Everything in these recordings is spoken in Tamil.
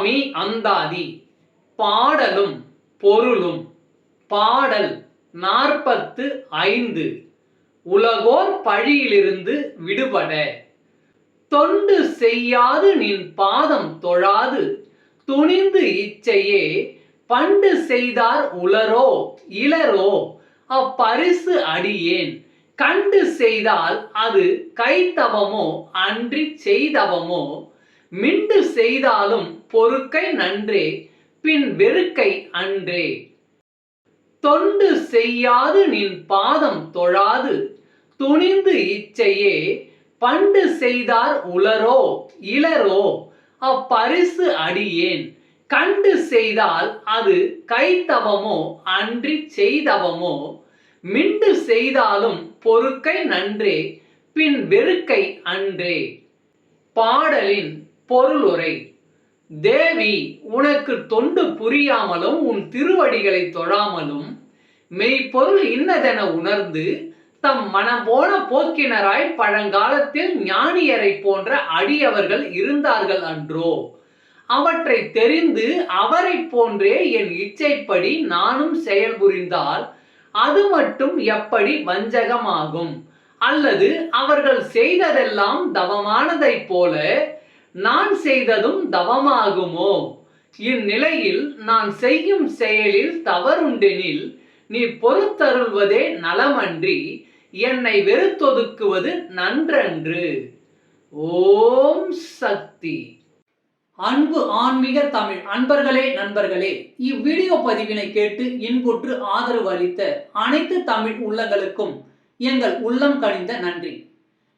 சுவாமி அந்தாதி. பாடலும் பொருளும். பாடல் 45. உலகோர் பழியிலிருந்து விடுபட. தொண்டு செய்யாது நின் பாதம் தொழாது துணிந்து இச்சையே பண்டு செய்தார் உளரோ இளரோ அப்பரிசு அடியேன் கண்டு செய்தால் அது கைத்தவமோ அன்றி செய்தவமோ மிண்டு செய்தாலும் பொறுக்கை நன்றே பின் வெறுக்கை அன்றே. தொண்டு செய்யாது நின் பாதம் தொழாது துணிந்து இச்சையே பண்டு செய்தார் உளரோ இளரோ அப்பரிசு அடியேன் கண்டு செய்தால் அது கைத்தவமோ அன்றி செய்தவமோ மிண்டு செய்தாலும் பொறுக்கை நன்றே பின் வெறுக்கை அன்றே. பாடலின் பொருளுரை. தேவி உனக்கு தொண்டு புரியாமலும் உன் திருவடிகளை தொழாமலும் மெய்ப்பொருள் இன்னதென உணர்ந்து தம் மனம்போன போக்கினராய் பழங்காலத்தில் ஞானியரை போன்ற அடியவர்கள் இருந்தார்கள் அன்றோ. அவற்றை தெரிந்து அவரை போன்றே என் இச்சைப்படி நானும் செயல்புரிந்தால் அது மட்டும் எப்படி வஞ்சகமாகும்? அல்லது அவர்கள் செய்ததெல்லாம் தவமானதைப் போல நான் செய்ததும் தவமாகுமோ? இந்நிலையில் நான் செய்யும் செயலில் தவறுண்டெனில் நீ பொறுத்தருள்வதே நலமன்றி என்னை வெறுத்தொதுக்குவது நன்றன்று. ஓம் சக்தி. அன்பு ஆன்மீக தமிழ் அன்பர்களே, நண்பர்களே, இவ்வீடியோ பதிவினை கேட்டு இன்புற்று ஆதரவு அளித்த அனைத்து தமிழ் உள்ளங்களுக்கும் எங்கள் உள்ளம் கனிந்த நன்றி.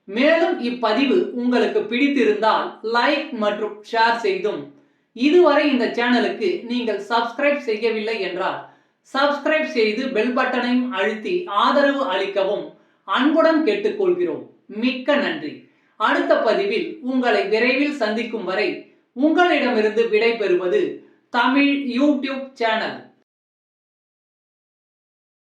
மேலும் இப்பதிவு உங்களுக்கு பிடித்திருந்தால் லைக் மற்றும் ஷேர் செய்தும், இதுவரை இந்த சேனலுக்கு நீங்கள் சப்ஸ்கிரைப் செய்யவில்லை என்றால் சப்ஸ்கிரைப் செய்து பெல் பட்டனையும் அழுத்தி ஆதரவு அளிக்கவும் அன்புடன் கேட்டுக்கொள்கிறோம். மிக்க நன்றி. அடுத்த பதிவில் உங்களை விரைவில் சந்திக்கும் வரை உங்களிடமிருந்து விடை பெறுவது தமிழ் யூடியூப் சேனல்.